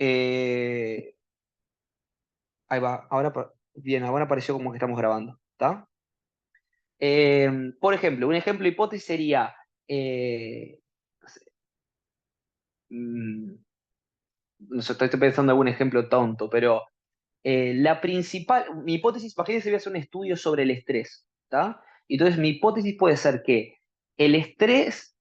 Eh, ahí va, bien, ahora apareció como que estamos grabando, ¿está? Por ejemplo, un ejemplo de hipótesis sería, no sé, mm, no sé, estoy pensando en algún ejemplo tonto, pero mi hipótesis, imagínense, voy a hacer un estudio sobre el estrés, ¿está? Entonces, mi hipótesis puede ser que el estrés,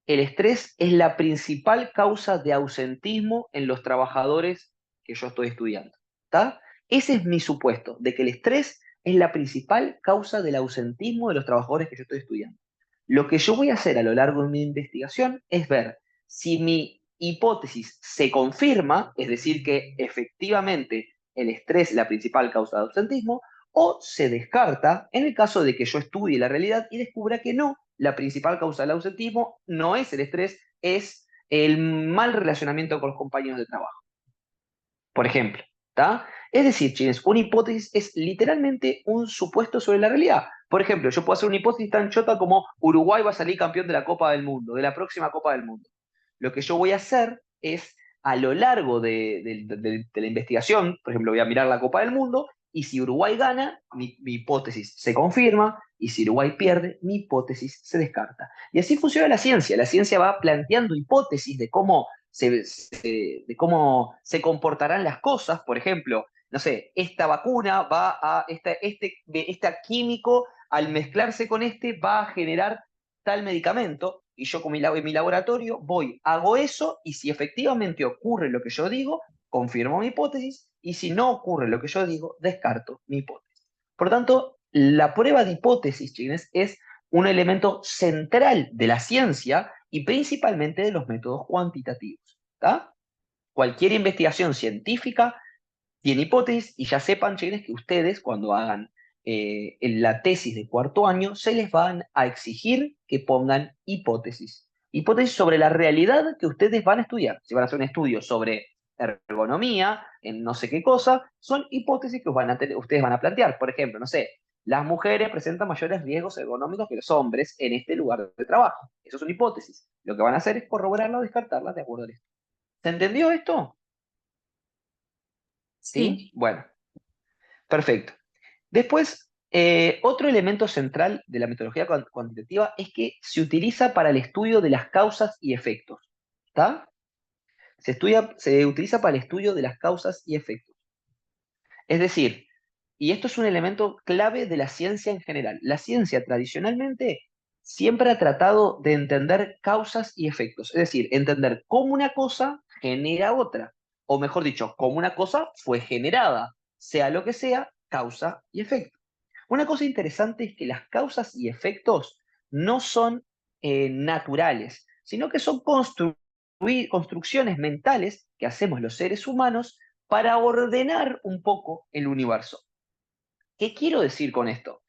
el estrés es la principal causa de ausentismo en los trabajadores que yo estoy estudiando, ¿está? Ese es mi supuesto, de que el estrés es la principal causa del ausentismo de los trabajadores que yo estoy estudiando. Lo que yo voy a hacer a lo largo de mi investigación es ver si mi hipótesis se confirma, es decir, que efectivamente el estrés es la principal causa de ausentismo, o se descarta en el caso de que yo estudie la realidad y descubra que no, la principal causa del ausentismo no es el estrés, es el mal relacionamiento con los compañeros de trabajo, por ejemplo. ¿Tá? Es decir, chines, una hipótesis es literalmente un supuesto sobre la realidad. Por ejemplo, yo puedo hacer una hipótesis tan chota como Uruguay va a salir campeón de la Copa del Mundo, de la próxima Copa del Mundo. Lo que yo voy a hacer es, a lo largo de la investigación, por ejemplo, voy a mirar la Copa del Mundo, y si Uruguay gana, mi hipótesis se confirma, y si Uruguay pierde, mi hipótesis se descarta. Y así funciona la ciencia. La ciencia va planteando hipótesis de cómo se comportarán las cosas. Por ejemplo, no sé, esta vacuna va a, este químico, al mezclarse con este, va a generar tal medicamento, y yo con en mi laboratorio voy, hago eso, y si efectivamente ocurre lo que yo digo, confirmo mi hipótesis, y si no ocurre lo que yo digo, descarto mi hipótesis. Por tanto, la prueba de hipótesis, chines, es un elemento central de la ciencia y principalmente de los métodos cuantitativos. ¿Tá? Cualquier investigación científica tiene hipótesis, y ya sepan, chines, que ustedes cuando hagan en la tesis de cuarto año se les van a exigir que pongan hipótesis. Hipótesis sobre la realidad que ustedes van a estudiar. Si van a hacer un estudio sobre ergonomía, en no sé qué cosa, son hipótesis que ustedes van a plantear. Por ejemplo, no sé, las mujeres presentan mayores riesgos ergonómicos que los hombres en este lugar de trabajo. Eso es una hipótesis. Lo que van a hacer es corroborarla o descartarla de acuerdo a esto. ¿Se entendió esto? ¿Sí? Sí, Bueno, perfecto. Después, otro elemento central de la metodología cuantitativa es que se utiliza para el estudio de las causas y efectos. ¿Está? Se utiliza para el estudio de las causas y efectos. Es decir, y esto es un elemento clave de la ciencia en general. La ciencia tradicionalmente siempre ha tratado de entender causas y efectos, es decir, entender cómo una cosa genera otra, o mejor dicho, cómo una cosa fue generada, sea lo que sea, causa y efecto. Una cosa interesante es que las causas y efectos no son naturales, sino que son construcciones mentales que hacemos los seres humanos para ordenar un poco el universo. ¿Qué quiero decir con esto?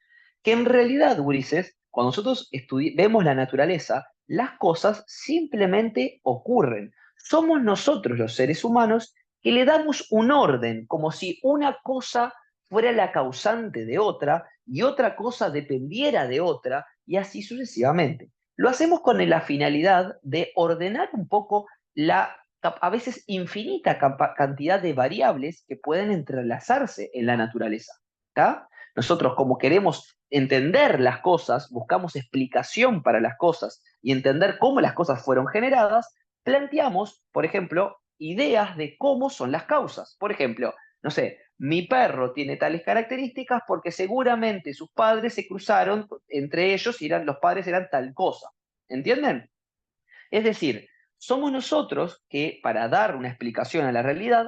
Que en realidad, Ulises, cuando nosotros vemos la naturaleza, las cosas simplemente ocurren. Somos nosotros los seres humanos que le damos un orden, como si una cosa fuera la causante de otra y otra cosa dependiera de otra, y así sucesivamente. Lo hacemos con la finalidad de ordenar un poco la a veces infinita cantidad de variables que pueden entrelazarse en la naturaleza. ¿Tá? Nosotros, como queremos entender las cosas, buscamos explicación para las cosas y entender cómo las cosas fueron generadas, planteamos, por ejemplo, ideas de cómo son las causas. Por ejemplo, no sé, mi perro tiene tales características porque seguramente sus padres se cruzaron entre ellos y los padres eran tal cosa. ¿Entienden? Es decir, somos nosotros que, para dar una explicación a la realidad,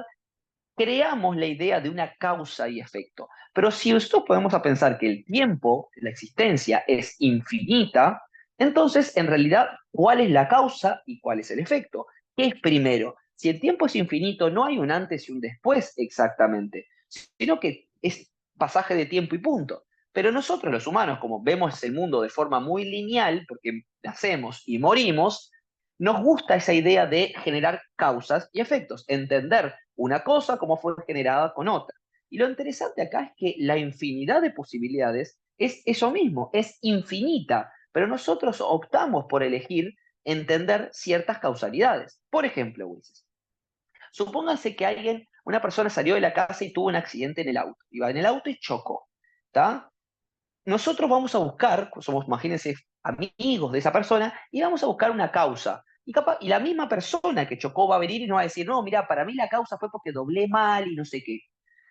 creamos la idea de una causa y efecto. Pero si nosotros podemos a pensar que el tiempo, la existencia, es infinita, entonces, en realidad, ¿cuál es la causa y cuál es el efecto? ¿Qué es primero? Si el tiempo es infinito, no hay un antes y un después exactamente, sino que es pasaje de tiempo y punto. Pero nosotros los humanos, como vemos el mundo de forma muy lineal, porque nacemos y morimos, nos gusta esa idea de generar causas y efectos, entender una cosa como fue generada con otra. Y lo interesante acá es que la infinidad de posibilidades es eso mismo, es infinita, pero nosotros optamos por elegir entender ciertas causalidades. Por ejemplo, Ulises, Supónganse que una persona salió de la casa y tuvo un accidente en el auto. Iba en el auto y chocó. ¿Está? Nosotros vamos a buscar, somos, imagínense, amigos de esa persona, y vamos a buscar una causa. Y la misma persona que chocó va a venir y nos va a decir, no, mira, para mí la causa fue porque doblé mal y no sé qué.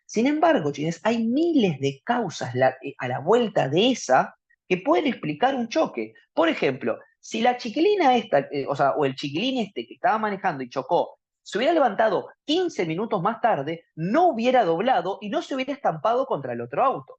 Sin embargo, chines, hay miles de causas a la vuelta de esa que pueden explicar un choque. Por ejemplo, si la chiquilina esta, o el chiquilín este que estaba manejando y chocó, se hubiera levantado 15 minutos más tarde, no hubiera doblado y no se hubiera estampado contra el otro auto.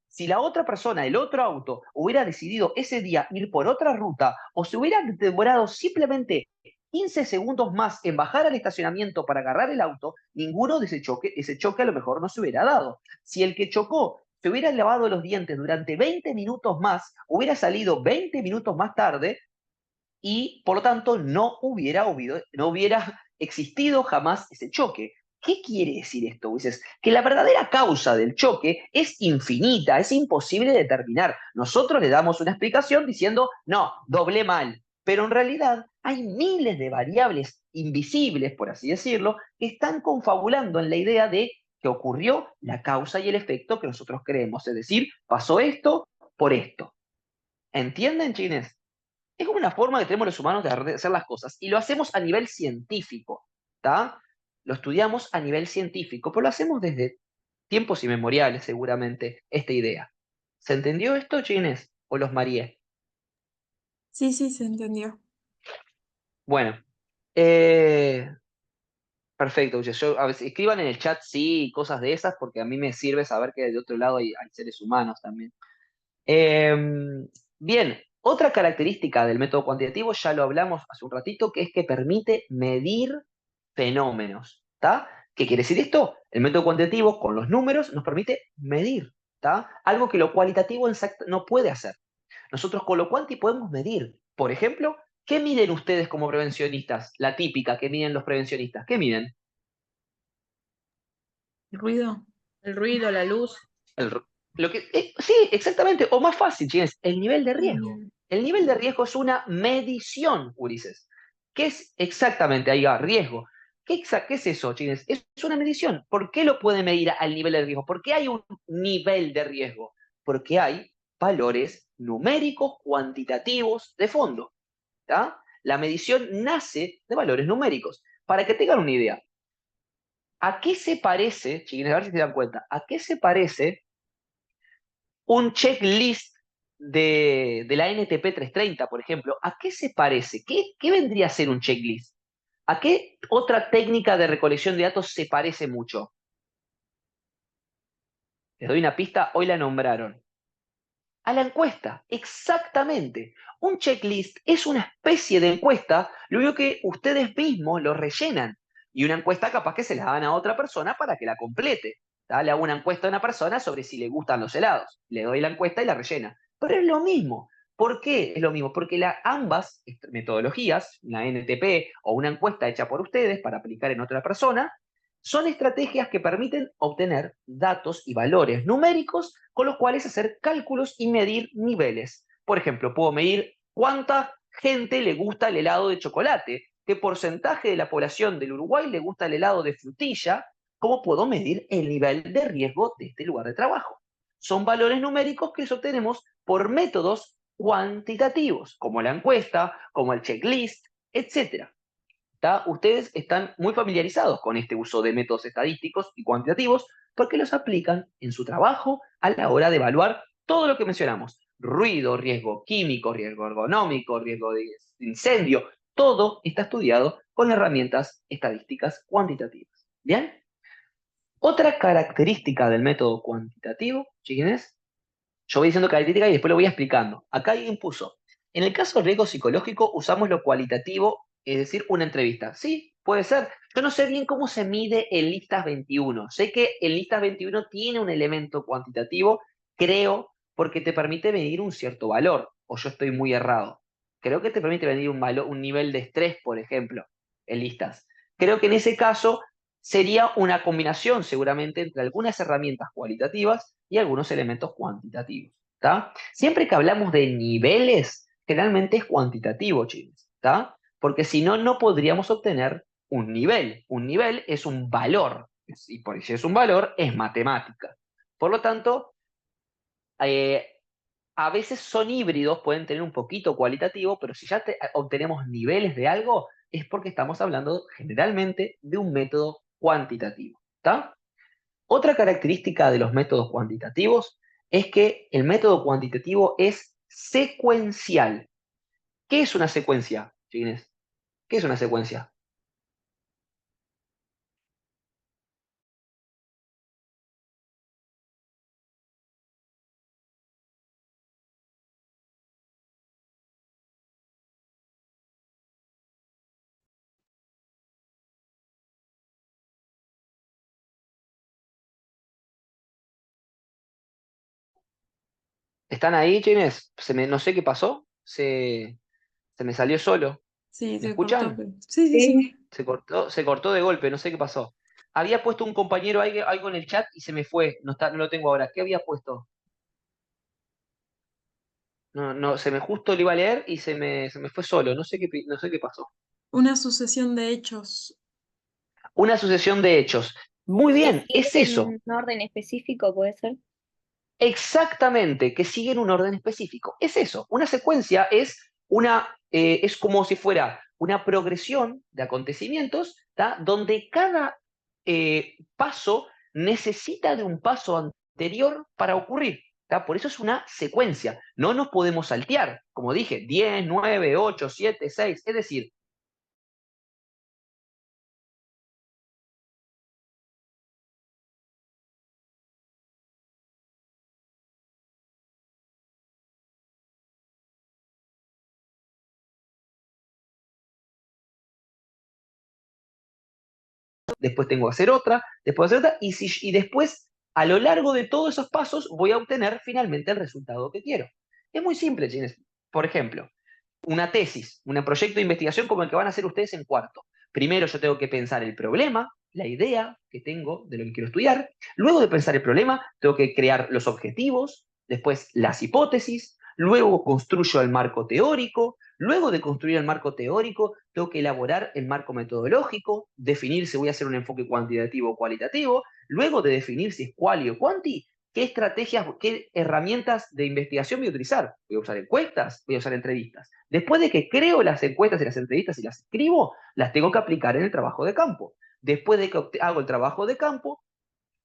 Si la otra persona, el otro auto, hubiera decidido ese día ir por otra ruta o se hubiera demorado simplemente 15 segundos más en bajar al estacionamiento para agarrar el auto, ninguno de ese choque a lo mejor no se hubiera dado. Si el que chocó se hubiera lavado los dientes durante 20 minutos más, hubiera salido 20 minutos más tarde y por lo tanto no hubiera existido jamás ese choque. ¿Qué quiere decir esto, Ulises? Que la verdadera causa del choque es infinita, es imposible de determinar. Nosotros le damos una explicación diciendo, no, doblé mal, pero en realidad hay miles de variables invisibles, por así decirlo, que están confabulando en la idea de que ocurrió la causa y el efecto que nosotros creemos, es decir, pasó esto por esto. ¿Entienden, chines? Es como una forma que tenemos los humanos de hacer las cosas. Y lo hacemos a nivel científico, ¿está? Lo estudiamos a nivel científico, pero lo hacemos desde tiempos inmemoriales, seguramente, esta idea. ¿Se entendió esto, chines? ¿O los mareé? Sí, sí, se entendió. Bueno, eh, perfecto. A veces, escriban en el chat sí, cosas de esas, porque a mí me sirve saber que de otro lado hay seres humanos también. Eh, Bien, otra característica del método cuantitativo, ya lo hablamos hace un ratito, que es que permite medir fenómenos. ¿Está? ¿Qué quiere decir esto? El método cuantitativo con los números nos permite medir. ¿Está? Algo que lo cualitativo no puede hacer. Nosotros con lo cuanti podemos medir. Por ejemplo, ¿qué miden ustedes como prevencionistas? La típica que miden los prevencionistas. ¿Qué miden? ¿El ruido? El ruido, la luz. El sí, exactamente, o más fácil, chicos, el nivel de riesgo. Mm, El nivel de riesgo es una medición, Ulises. ¿Qué es exactamente? Ahí va, riesgo. ¿Qué es eso, chicos? Es una medición. ¿Por qué lo puede medir al nivel de riesgo? ¿Por qué hay un nivel de riesgo? Porque hay valores numéricos cuantitativos de fondo. ¿Tá? La medición nace de valores numéricos. Para que tengan una idea, ¿a qué se parece, chiquines, a ver si se dan cuenta, a qué se parece un checklist de la NTP 330, por ejemplo? ¿A qué se parece? ¿Qué vendría a ser un checklist? ¿A qué otra técnica de recolección de datos se parece mucho? Les doy una pista, hoy la nombraron. A la encuesta, exactamente. Un checklist es una especie de encuesta, lo único que ustedes mismos lo rellenan. Y una encuesta capaz que se la dan a otra persona para que la complete. ¿Tá? Le hago una encuesta a una persona sobre si le gustan los helados. Le doy la encuesta y la rellena. Pero es lo mismo. ¿Por qué es lo mismo? Porque ambas metodologías, una NTP o una encuesta hecha por ustedes para aplicar en otra persona, son estrategias que permiten obtener datos y valores numéricos con los cuales hacer cálculos y medir niveles. Por ejemplo, puedo medir cuánta gente le gusta el helado de chocolate, qué porcentaje de la población del Uruguay le gusta el helado de frutilla, cómo puedo medir el nivel de riesgo de este lugar de trabajo. Son valores numéricos que obtenemos por métodos cuantitativos, como la encuesta, como el checklist, etc. Ustedes están muy familiarizados con este uso de métodos estadísticos y cuantitativos porque los aplican en su trabajo a la hora de evaluar todo lo que mencionamos. Ruido, riesgo químico, riesgo ergonómico, riesgo de incendio. Todo está estudiado con herramientas estadísticas cuantitativas. ¿Bien? Otra característica del método cuantitativo, chiquines, yo voy diciendo características y después lo voy explicando. Acá alguien puso, en el caso del riesgo psicológico usamos lo cualitativo, es decir, una entrevista. Sí, puede ser. Yo no sé bien cómo se mide el Listas 21. Sé que el Listas 21 tiene un elemento cuantitativo, creo, porque te permite medir un cierto valor, o yo estoy muy errado. Creo que te permite medir un nivel de estrés, por ejemplo, en listas. Creo que en ese caso sería una combinación seguramente entre algunas herramientas cualitativas y algunos elementos cuantitativos. ¿Tá? Siempre que hablamos de niveles, generalmente es cuantitativo, chicos, ¿tá? Porque si no, no podríamos obtener un nivel. Un nivel es un valor, y por si es un valor, es matemática. Por lo tanto, eh, a veces son híbridos, pueden tener un poquito cualitativo, pero si ya obtenemos niveles de algo, es porque estamos hablando generalmente de un método cuantitativo. ¿Está? Otra característica de los métodos cuantitativos es que el método cuantitativo es secuencial. ¿Qué es una secuencia, Ginés? ¿Qué es una secuencia? ¿Están ahí, Ginés? No sé qué pasó. Se me salió solo. Sí, ¿Me se cortó, escuchan? pero... Sí, sí, Sí. sí. Se cortó de golpe, no sé qué pasó. Había puesto un compañero algo en el chat y se me fue. No está, no lo tengo ahora. ¿Qué había puesto? No, no, se me justo lo iba a leer y se me fue solo. No sé qué pasó. Una sucesión de hechos. Una sucesión de hechos. Muy Que bien, es siguen eso. en un orden específico, puede ser. Exactamente, que siguen un orden específico. Es eso. Una secuencia es como si fuera una progresión de acontecimientos, ¿tá? Donde cada paso necesita de un paso anterior para ocurrir. ¿Tá? Por eso es una secuencia. No nos podemos saltear. Como dije, 10, 9, 8, 7, 6. Es decir, después tengo que hacer otra, después hacer otra, y después, a lo largo de todos esos pasos, voy a obtener finalmente el resultado que quiero. Es muy simple, Ginés. Por ejemplo, una tesis, un proyecto de investigación como el que van a hacer ustedes en cuarto. Primero yo tengo que pensar el problema, la idea que tengo de lo que quiero estudiar. Luego de pensar el problema, tengo que crear los objetivos, después las hipótesis, luego construyo el marco teórico. Luego de construir el marco teórico, tengo que elaborar el marco metodológico, definir si voy a hacer un enfoque cuantitativo o cualitativo. Luego de definir si es quali o quanti, qué estrategias, qué herramientas de investigación voy a utilizar. Voy a usar encuestas, voy a usar entrevistas. Después de que creo las encuestas y las entrevistas y las escribo, las tengo que aplicar en el trabajo de campo. Después de que hago el trabajo de campo,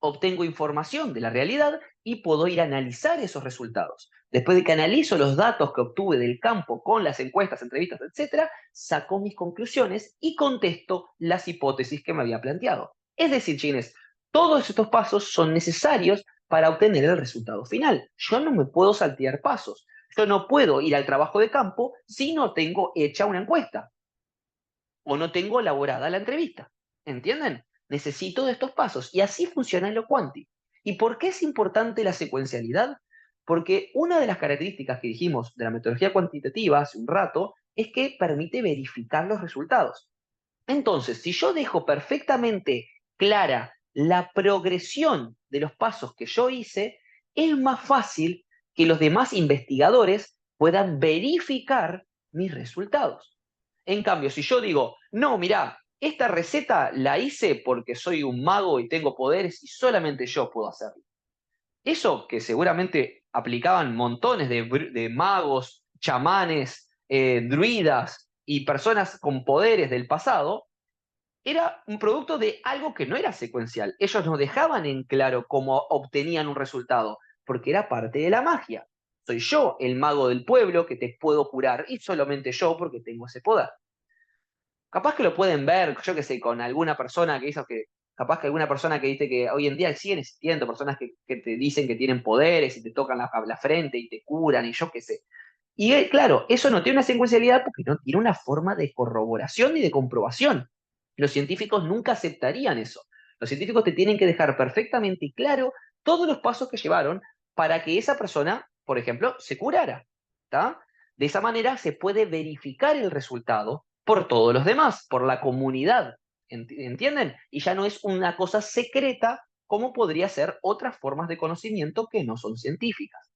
obtengo información de la realidad y puedo ir a analizar esos resultados. Después de que analizo los datos que obtuve del campo con las encuestas, entrevistas, etcétera, saco mis conclusiones y contesto las hipótesis que me había planteado. Es decir, chines, todos estos pasos son necesarios para obtener el resultado final. Yo no me puedo saltear pasos. Yo no puedo ir al trabajo de campo si no tengo hecha una encuesta o no tengo elaborada la entrevista. ¿Entienden? Necesito de estos pasos. Y así funciona en lo cuanti. ¿Y por qué es importante la secuencialidad? Porque una de las características que dijimos de la metodología cuantitativa hace un rato es que permite verificar los resultados. Entonces, si yo dejo perfectamente clara la progresión de los pasos que yo hice, es más fácil que los demás investigadores puedan verificar mis resultados. En cambio, si yo digo, no, mirá, esta receta la hice porque soy un mago y tengo poderes y solamente yo puedo hacerlo. Eso que seguramente aplicaban montones de magos, chamanes, druidas y personas con poderes del pasado, era un producto de algo que no era secuencial. Ellos no dejaban en claro cómo obtenían un resultado, porque era parte de la magia. Soy yo el mago del pueblo que te puedo curar y solamente yo porque tengo ese poder. Capaz que lo pueden ver, yo qué sé, con alguna persona que hizo que, capaz que alguna persona que dice que hoy en día siguen existiendo personas que te dicen que tienen poderes y te tocan la frente y te curan y yo qué sé. Y claro, eso no tiene una secuencialidad porque no tiene una forma de corroboración ni de comprobación. Los científicos nunca aceptarían eso. Los científicos te tienen que dejar perfectamente claro todos los pasos que llevaron para que esa persona, por ejemplo, se curara. ¿Tá? De esa manera se puede verificar el resultado por todos los demás, por la comunidad. ¿Entienden? Y ya no es una cosa secreta como podría ser otras formas de conocimiento que no son científicas.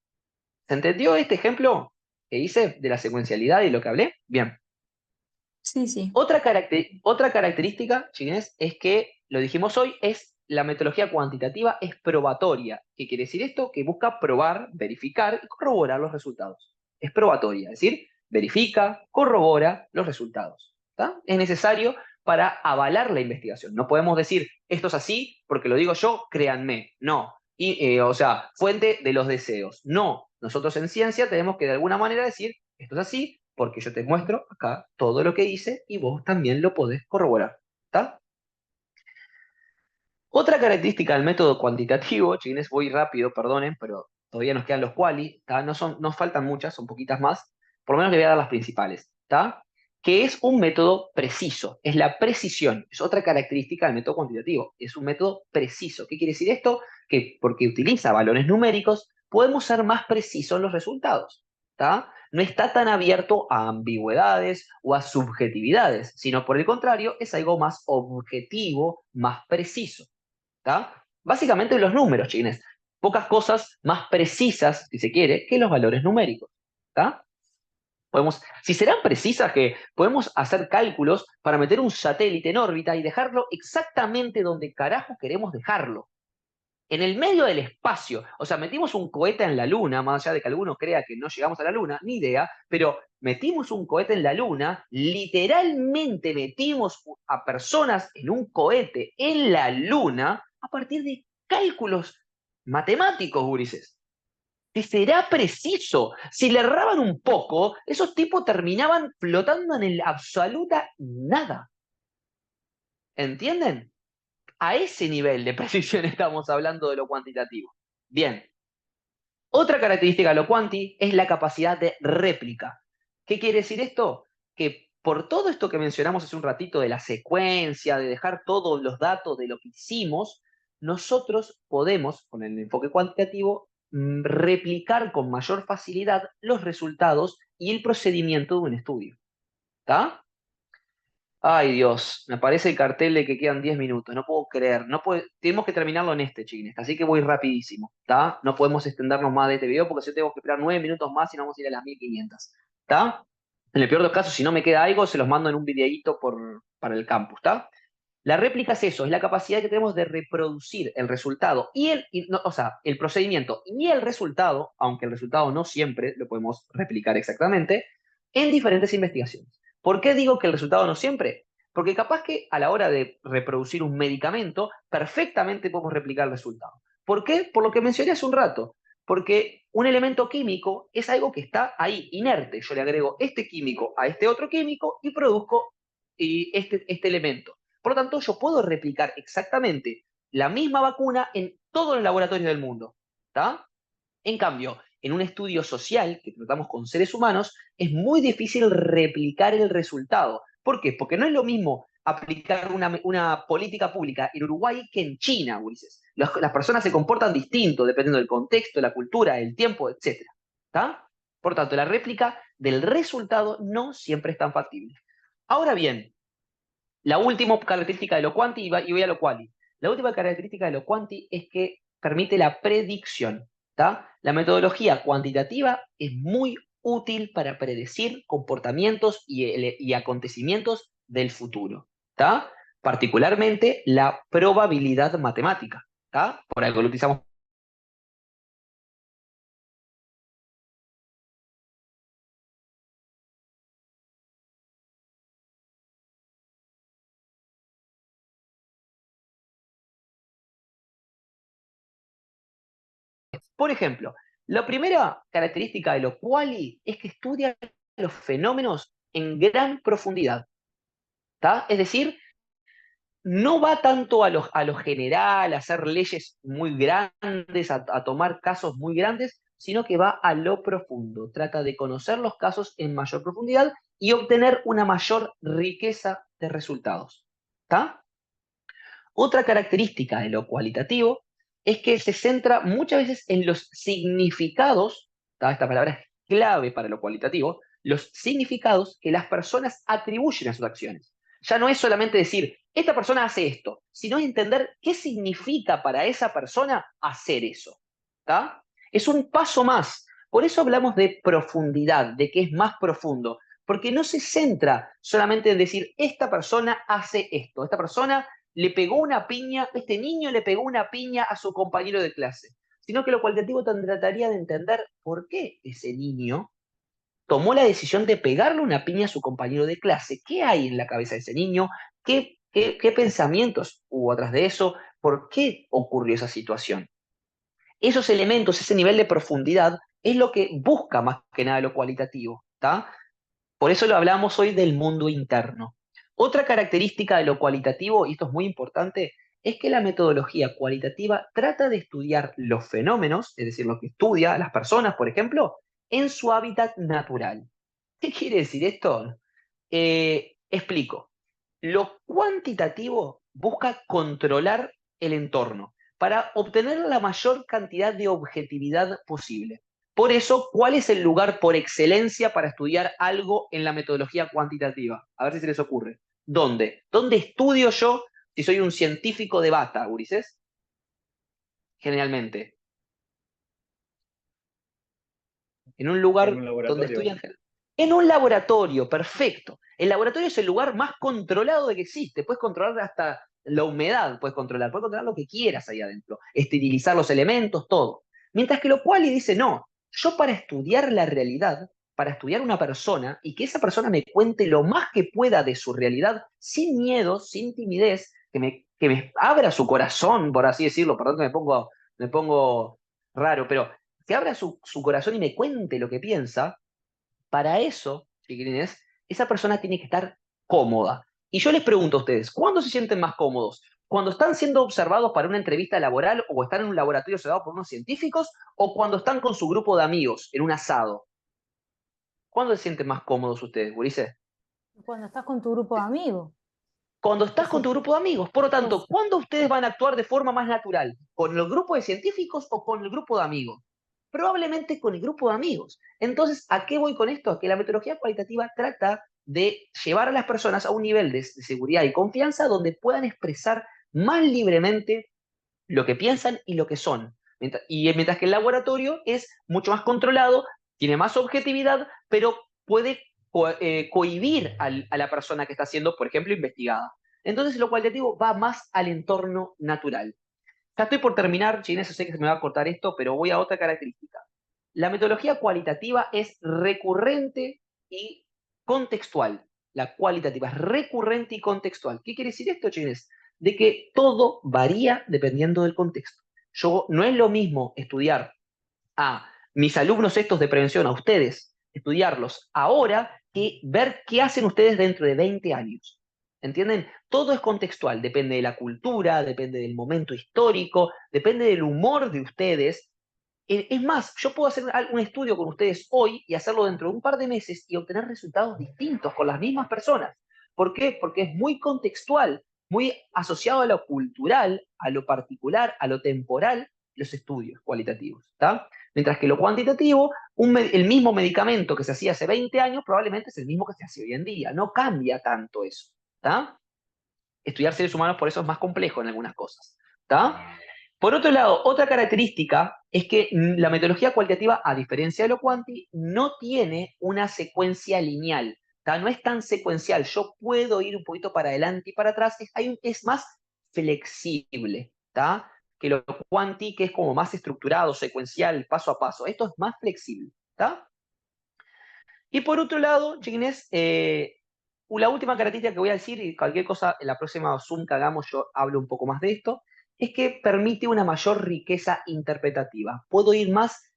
¿Se entendió este ejemplo que hice de la secuencialidad y lo que hablé? Bien. Sí, sí. Otra característica, chiquines, es que, lo dijimos hoy, es la metodología cuantitativa es probatoria. ¿Qué quiere decir esto? Que busca probar, verificar y corroborar los resultados. Es probatoria, es decir, verifica, corrobora los resultados. ¿Tá? Es necesario para avalar la investigación. No podemos decir, esto es así porque lo digo yo, créanme. No. O sea, fuente de los deseos. No. Nosotros en ciencia tenemos que de alguna manera decir, esto es así porque yo te muestro acá todo lo que hice y vos también lo podés corroborar. ¿Está? Otra característica del método cuantitativo, chiquines, voy rápido, perdonen, pero todavía nos quedan los quali, ¿tá? No faltan muchas, son poquitas más, por lo menos le voy a dar las principales, ¿está? Que es un método preciso, es la precisión, es otra característica del método cuantitativo, es un método preciso. ¿Qué quiere decir esto? Que porque utiliza valores numéricos, podemos ser más precisos en los resultados, ¿está? No está tan abierto a ambigüedades o a subjetividades, sino por el contrario, es algo más objetivo, más preciso. ¿Tá? Básicamente los números, chiquines. Pocas cosas más precisas, si se quiere, que los valores numéricos. ¿Tá? Si serán precisas que podemos hacer cálculos para meter un satélite en órbita y dejarlo exactamente donde carajo queremos dejarlo. En el medio del espacio. O sea, metimos un cohete en la Luna, más allá de que alguno crea que no llegamos a la Luna, ni idea, pero metimos un cohete en la Luna, literalmente metimos a personas en un cohete en la Luna a partir de cálculos matemáticos, gurises. Que será preciso. Si le erraban un poco, esos tipos terminaban flotando en el absoluta nada. ¿Entienden? A ese nivel de precisión estamos hablando de lo cuantitativo. Bien, otra característica de lo cuanti es la capacidad de réplica. ¿Qué quiere decir esto? Que por todo esto que mencionamos hace un ratito de la secuencia, de dejar todos los datos de lo que hicimos, nosotros podemos, con el enfoque cuantitativo, replicar con mayor facilidad los resultados y el procedimiento de un estudio. ¿Está? Ay, Dios, me aparece el cartel de que quedan 10 minutos. No puedo creer. Tenemos que terminarlo en este, chiquines. Así que voy rapidísimo, ¿está? No podemos extendernos más de este video porque si tengo que esperar 9 minutos más y no vamos a ir a las 1500. ¿Está? En el peor de los casos, si no me queda algo, se los mando en un videíto para el campus, ¿está? La réplica es eso, es la capacidad que tenemos de reproducir el resultado o sea, el procedimiento y el resultado, aunque el resultado no siempre lo podemos replicar exactamente, en diferentes investigaciones. ¿Por qué digo que el resultado no siempre? Porque capaz que a la hora de reproducir un medicamento, perfectamente podemos replicar el resultado. ¿Por qué? Por lo que mencioné hace un rato. Porque un elemento químico es algo que está ahí, inerte. Yo le agrego este químico a este otro químico y produzco este elemento. Por lo tanto, yo puedo replicar exactamente la misma vacuna en todos los laboratorios del mundo. ¿Tá? En cambio, en un estudio social que tratamos con seres humanos, es muy difícil replicar el resultado. ¿Por qué? Porque no es lo mismo aplicar una política pública en Uruguay que en China, Ulises. Las personas se comportan distinto dependiendo del contexto, la cultura, el tiempo, etc. ¿Tá? Por tanto, la réplica del resultado no siempre es tan factible. Ahora bien, la última característica de lo quanti, y voy a lo quali. La última característica de lo quanti es que permite la predicción. ¿Tá? La metodología cuantitativa es muy útil para predecir comportamientos y acontecimientos del futuro. ¿Tá? Particularmente la probabilidad matemática. ¿Tá? Por algo lo utilizamos. Por ejemplo, la primera característica de lo quali es que estudia los fenómenos en gran profundidad. ¿Tá? Es decir, no va tanto a lo general, a hacer leyes muy grandes, a tomar casos muy grandes, sino que va a lo profundo. Trata de conocer los casos en mayor profundidad y obtener una mayor riqueza de resultados. ¿Está? Otra característica de lo cualitativo es que se centra muchas veces en los significados, ¿tá? Esta palabra es clave para lo cualitativo, los significados que las personas atribuyen a sus acciones. Ya no es solamente decir, esta persona hace esto, sino entender qué significa para esa persona hacer eso. ¿Tá? Es un paso más. Por eso hablamos de profundidad, de que es más profundo, porque no se centra solamente en decir, esta persona hace esto, esta persona le pegó una piña, este niño le pegó una piña a su compañero de clase, sino que lo cualitativo trataría de entender por qué ese niño tomó la decisión de pegarle una piña a su compañero de clase. ¿Qué hay en la cabeza de ese niño? ¿Qué pensamientos hubo atrás de eso? ¿Por qué ocurrió esa situación? Esos elementos, ese nivel de profundidad, es lo que busca más que nada lo cualitativo, ¿tá? Por eso lo hablamos hoy del mundo interno. Otra característica de lo cualitativo, y esto es muy importante, es que la metodología cualitativa trata de estudiar los fenómenos, es decir, lo que estudia a las personas, por ejemplo, en su hábitat natural. ¿Qué quiere decir esto? Explico. Lo cuantitativo busca controlar el entorno para obtener la mayor cantidad de objetividad posible. Por eso, ¿cuál es el lugar por excelencia para estudiar algo en la metodología cuantitativa? A ver si se les ocurre. ¿Dónde? ¿Dónde estudio yo si soy un científico de bata, Ulises? Generalmente. En un En lugar un donde laboratorio. estudian. En un laboratorio, perfecto. El laboratorio es el lugar más controlado de que existe. Puedes controlar hasta la humedad, puedes controlar lo que quieras ahí adentro, esterilizar los elementos, todo. Mientras que lo cual y dice, no, yo para estudiar la realidad, para estudiar una persona y que esa persona me cuente lo más que pueda de su realidad, sin miedo, sin timidez, que me abra su corazón, por así decirlo, perdón que me pongo raro, pero que abra su corazón y me cuente lo que piensa, para eso, chiquilines, esa persona tiene que estar cómoda. Y yo les pregunto a ustedes, ¿cuándo se sienten más cómodos? ¿Cuando están siendo observados para una entrevista laboral o están en un laboratorio observado por unos científicos o cuando están con su grupo de amigos en un asado? ¿Cuándo se sienten más cómodos ustedes, Ulises? Cuando estás con tu grupo de amigos. Cuando estás con tu grupo de amigos. Por lo tanto, ¿cuándo ustedes van a actuar de forma más natural? ¿Con el grupo de científicos o con el grupo de amigos? Probablemente con el grupo de amigos. Entonces, ¿a qué voy con esto? A que la metodología cualitativa trata de llevar a las personas a un nivel de seguridad y confianza donde puedan expresar más libremente lo que piensan y lo que son. Mientras que el laboratorio es mucho más controlado, tiene más objetividad, pero puede cohibir a la persona que está siendo, por ejemplo, investigada. Entonces, lo cualitativo va más al entorno natural. Ya estoy por terminar, Ginés, sé que se me va a cortar esto, pero voy a otra característica. La metodología cualitativa es recurrente y contextual. La cualitativa es recurrente y contextual. ¿Qué quiere decir esto, Ginés? De que todo varía dependiendo del contexto. No es lo mismo estudiar a mis alumnos estos de prevención, a ustedes, estudiarlos ahora que ver qué hacen ustedes dentro de 20 años. ¿Entienden? Todo es contextual, depende de la cultura, depende del momento histórico, depende del humor de ustedes. Es más, yo puedo hacer un estudio con ustedes hoy y hacerlo dentro de un par de meses y obtener resultados distintos con las mismas personas. ¿Por qué? Porque es muy contextual, muy asociado a lo cultural, a lo particular, a lo temporal, los estudios cualitativos. ¿Tá? Mientras que lo cuantitativo, el mismo medicamento que se hacía hace 20 años probablemente es el mismo que se hace hoy en día. No cambia tanto eso. ¿Tá? Estudiar seres humanos por eso es más complejo en algunas cosas. ¿Tá? Por otro lado, otra característica es que la metodología cualitativa, a diferencia de lo cuanti, no tiene una secuencia lineal. ¿Tá? No es tan secuencial. Yo puedo ir un poquito para adelante y para atrás. Es más flexible. ¿Tá? Que lo cuanti, que es como más estructurado, secuencial, paso a paso. Esto es más flexible. ¿Tá? Y por otro lado, chiquines, la última característica que voy a decir, y cualquier cosa en la próxima Zoom que hagamos yo hablo un poco más de esto, es que permite una mayor riqueza interpretativa. Puedo ir más,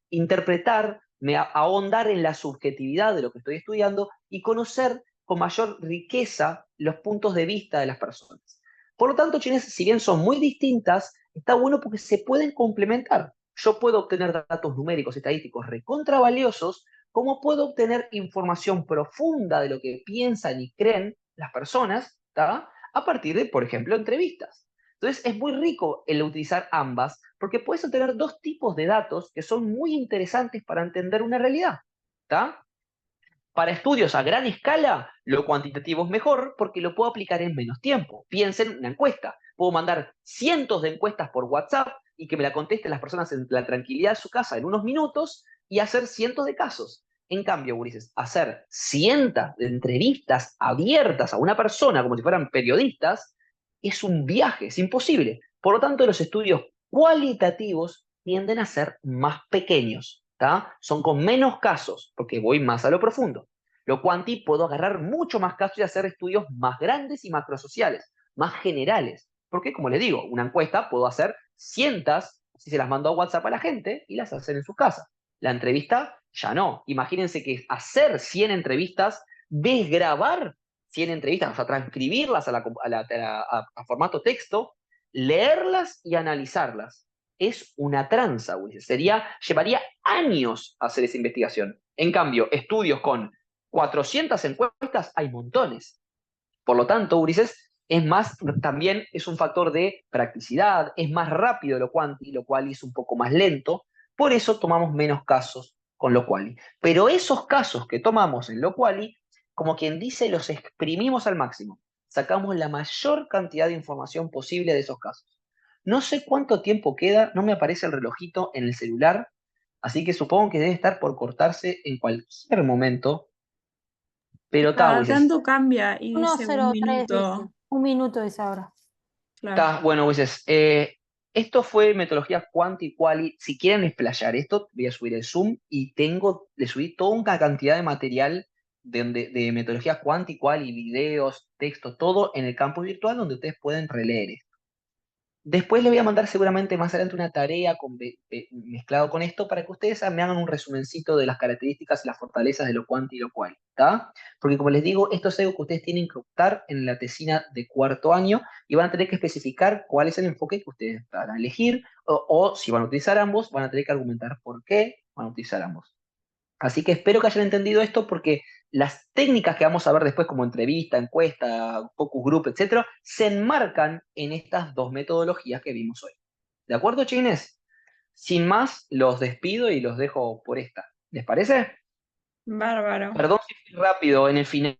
ahondar en la subjetividad de lo que estoy estudiando y conocer con mayor riqueza los puntos de vista de las personas. Por lo tanto, chines, si bien son muy distintas, está bueno porque se pueden complementar. Yo puedo obtener datos numéricos, estadísticos recontra valiosos, como puedo obtener información profunda de lo que piensan y creen las personas, ¿tá? A partir de, por ejemplo, entrevistas. Entonces, es muy rico el utilizar ambas, porque puedes obtener dos tipos de datos que son muy interesantes para entender una realidad. ¿Tá? Para estudios a gran escala, lo cuantitativo es mejor porque lo puedo aplicar en menos tiempo. Piensen en una encuesta. Puedo mandar cientos de encuestas por WhatsApp y que me la contesten las personas en la tranquilidad de su casa en unos minutos y hacer cientos de casos. En cambio, gurises, hacer cientos de entrevistas abiertas a una persona como si fueran periodistas es un viaje, es imposible. Por lo tanto, los estudios cualitativos tienden a ser más pequeños, ¿tá? Son con menos casos, porque voy más a lo profundo. Lo cuanti puedo agarrar mucho más casos y hacer estudios más grandes y macrosociales, más generales. Porque, como les digo, una encuesta puedo hacer cientos, si se las mando a WhatsApp a la gente, y las hacen en sus casas. La entrevista, ya no. Imagínense que hacer 100 entrevistas, desgrabar 100 entrevistas, o sea, transcribirlas a formato texto, leerlas y analizarlas. Es una tranza, güey. Llevaría años hacer esa investigación. En cambio, estudios con 400 encuestas hay montones. Por lo tanto, Ulises, es más, también es un factor de practicidad, es más rápido lo quanti, lo cual es un poco más lento, por eso tomamos menos casos con lo quali. Pero esos casos que tomamos en lo quali, como quien dice, los exprimimos al máximo. Sacamos la mayor cantidad de información posible de esos casos. No sé cuánto tiempo queda, no me aparece el relojito en el celular, así que supongo que debe estar por cortarse en cualquier momento. Pero está, Cada Ulises. tanto cambia y dice un 1:03 dice. minuto. 1 minuto dice ahora. Claro. Está, bueno, Ulises. Esto fue metodología quanti quali. Si quieren explayar esto, voy a subir el Zoom y le subí toda una cantidad de material de metodología quanti quali, videos, texto, todo en el campus virtual donde ustedes pueden releer esto. Después les voy a mandar seguramente más adelante una tarea mezclado con esto para que ustedes me hagan un resumencito de las características y las fortalezas de lo quanti y lo quali, ¿está? Porque como les digo, esto es algo que ustedes tienen que optar en la tesina de cuarto año y van a tener que especificar cuál es el enfoque que ustedes van a elegir o si van a utilizar ambos, van a tener que argumentar por qué van a utilizar ambos. Así que espero que hayan entendido esto porque las técnicas que vamos a ver después como entrevista, encuesta, focus group, etcétera, se enmarcan en estas dos metodologías que vimos hoy. ¿De acuerdo, chines? Sin más, los despido y los dejo por esta. ¿Les parece? Bárbaro. Perdón si fui rápido en el final.